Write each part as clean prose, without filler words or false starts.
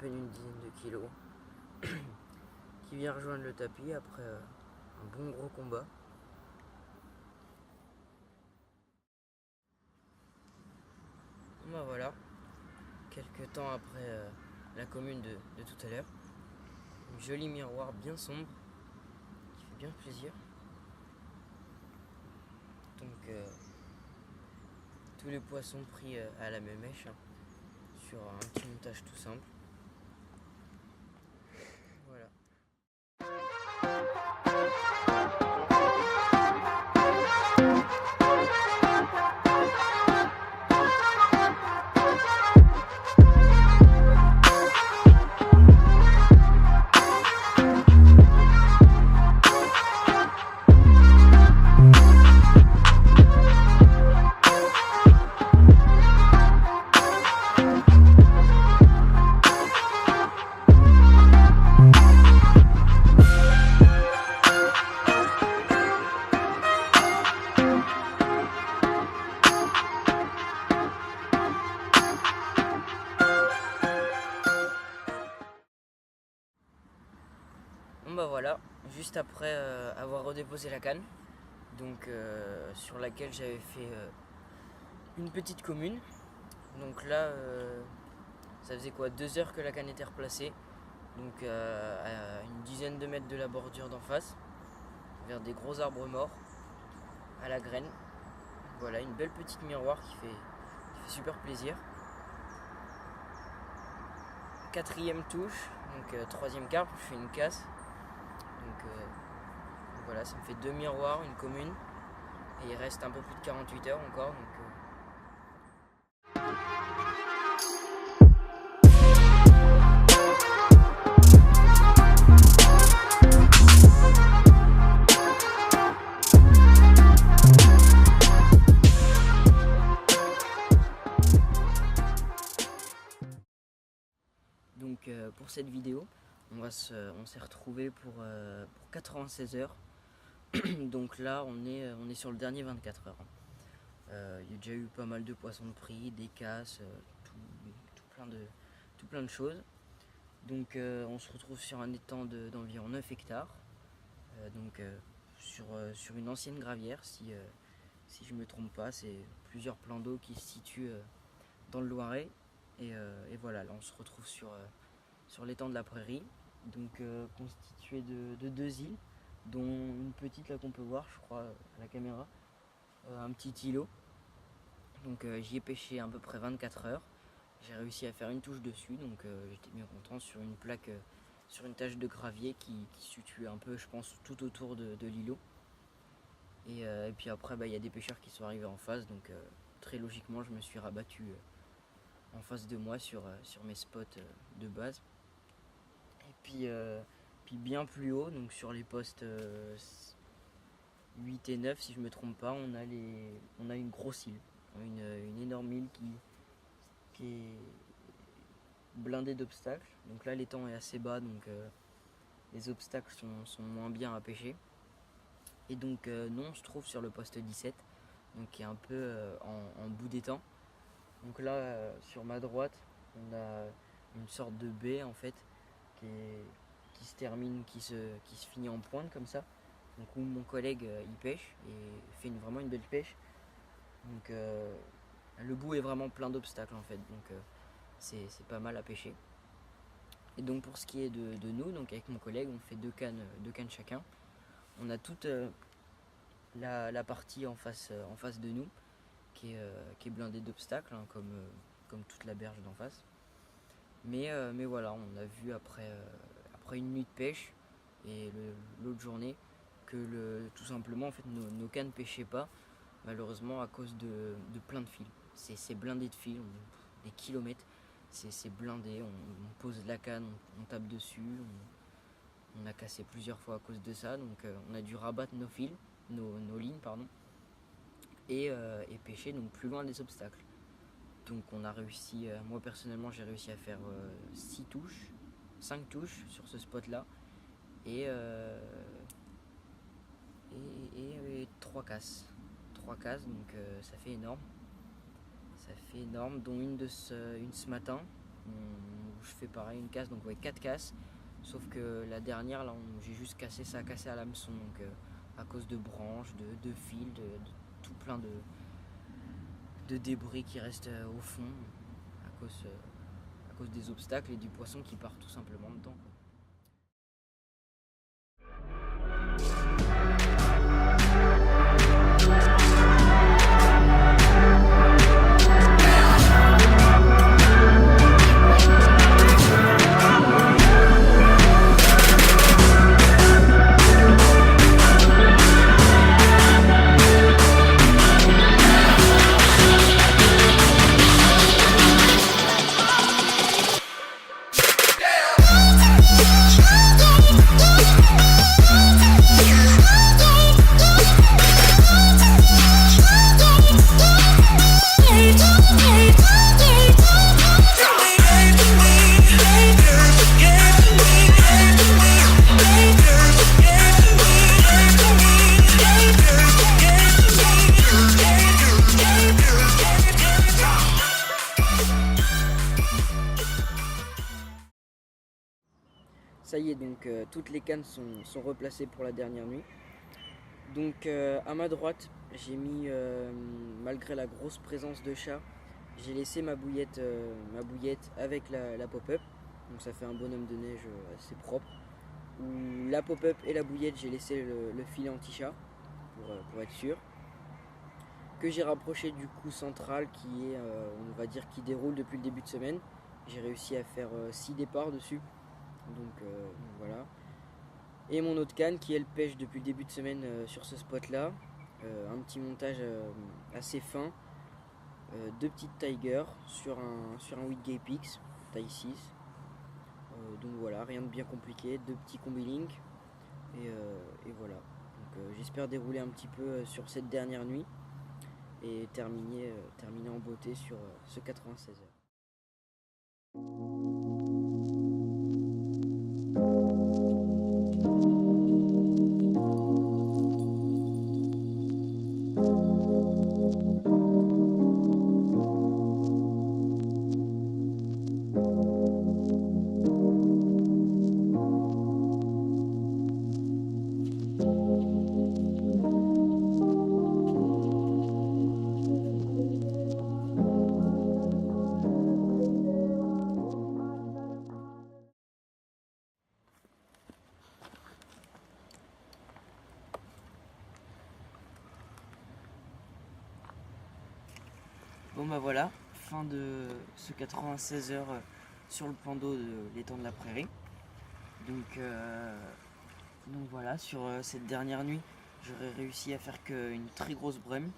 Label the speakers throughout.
Speaker 1: peine une dizaine de kilos, qui vient rejoindre le tapis après un bon gros combat. Bah voilà, quelques temps après la commune de tout à l'heure, un joli miroir bien sombre qui fait bien plaisir. Donc tous les poissons pris à la même mèche, sur un petit montage tout simple. Voilà. Bon bah voilà, juste après avoir redéposé la canne, donc sur laquelle j'avais fait une petite commune. Donc là, ça faisait quoi, 2 heures que la canne était replacée, donc à une dizaine de mètres de la bordure d'en face, vers des gros arbres morts, à la graine. Voilà, une belle petite miroir qui fait super plaisir. 4e touche, donc 3e carpe, je fais une casse. Donc voilà, ça me fait 2 miroirs, une commune, et il reste un peu plus de 48 heures encore. Donc pour cette vidéo, on s'est retrouvé pour 96 heures. Donc là, on est sur le dernier 24 heures. Il y a déjà eu pas mal de poissons de prix, des casses, tout plein de choses. Donc on se retrouve sur un étang d'environ 9 hectares. Sur une ancienne gravière, si je ne me trompe pas, c'est plusieurs plans d'eau qui se situent dans le Loiret. Et voilà, là on se retrouve sur l'étang de la Prairie, donc constitué de 2 îles, dont une petite là qu'on peut voir, je crois, à la caméra, un petit îlot. Donc j'y ai pêché à peu près 24 heures. J'ai réussi à faire une touche dessus, donc j'étais bien content, sur une plaque, sur une tache de gravier qui se situe un peu, je pense, tout autour de l'îlot. Et puis après, il y a des pêcheurs qui sont arrivés en face, donc très logiquement, je me suis rabattu en face de moi sur mes spots de base. Et puis bien plus haut, donc sur les postes 8 et 9, si je me trompe pas, on a une grosse île, une énorme île qui est blindée d'obstacles. Donc là, l'étang est assez bas, donc les obstacles sont moins bien à pêcher. Et donc nous, on se trouve sur le poste 17, donc qui est un peu en bout d'étang. Donc là, sur ma droite, on a une sorte de baie en fait, qui se termine, qui se finit en pointe comme ça. Donc où mon collègue il pêche et fait vraiment une belle pêche. Donc le bout est vraiment plein d'obstacles en fait, donc c'est pas mal à pêcher. Et donc pour ce qui est de nous, donc avec mon collègue, on fait deux cannes chacun. On a toute la partie en face de nous qui est blindée d'obstacles, comme toute la berge d'en face. Mais voilà, on a vu après une nuit de pêche et l'autre journée que tout simplement en fait nos cannes ne pêchaient pas, malheureusement, à cause de plein de fils. C'est blindé de fils, des kilomètres, c'est blindé, on pose la canne, on tape dessus, on a cassé plusieurs fois à cause de ça, donc on a dû rabattre nos fils, nos lignes, pardon, et pêcher donc plus loin des obstacles. Donc on a réussi, moi personnellement j'ai réussi à faire 5 touches sur ce spot là, et 3 casses, donc ça fait énorme, dont une ce matin, je fais pareil, une casse, donc ouais, 4 casses. Sauf que la dernière, là, j'ai juste cassé, ça a cassé à l'hameçon, donc à cause de branches, de fils, de tout plein de débris qui restent au fond, à cause des obstacles et du poisson qui part tout simplement dedans, quoi. Ça y est, donc toutes les cannes sont replacées pour la dernière nuit. Donc à ma droite, j'ai mis, malgré la grosse présence de chats, j'ai laissé ma bouillette avec la pop-up. Donc ça fait un bonhomme de neige assez propre. Où la pop-up et la bouillette, j'ai laissé le filet anti-chat pour être sûr. Que j'ai rapproché du coup central qui est, on va dire, qui déroule depuis le début de semaine. J'ai réussi à faire 6 départs dessus. Donc voilà. Et mon autre canne qui elle pêche depuis le début de semaine sur ce spot là. Un petit montage assez fin. 2 petites Tiger sur un Whitgate Pix taille 6. Donc voilà, rien de bien compliqué, 2 petits combi-link et voilà. Donc j'espère dérouler un petit peu sur cette dernière nuit et terminer en beauté sur ce 96 heures. Bon bah voilà, fin de ce 96 heures sur le plan d'eau de l'étang de la Prairie. Donc voilà, sur cette dernière nuit, j'aurais réussi à faire qu'une très grosse brème.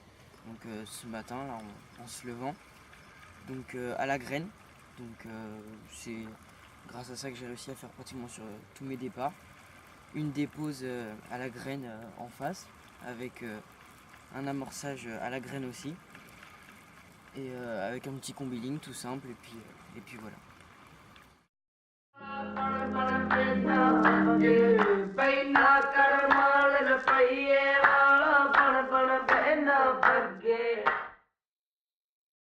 Speaker 1: Donc ce matin, là, en se levant, donc à la graine. Donc c'est grâce à ça que j'ai réussi à faire pratiquement sur tous mes départs. Une dépose à la graine en face, avec un amorçage à la graine aussi. Et avec un petit combi-link tout simple, et puis voilà.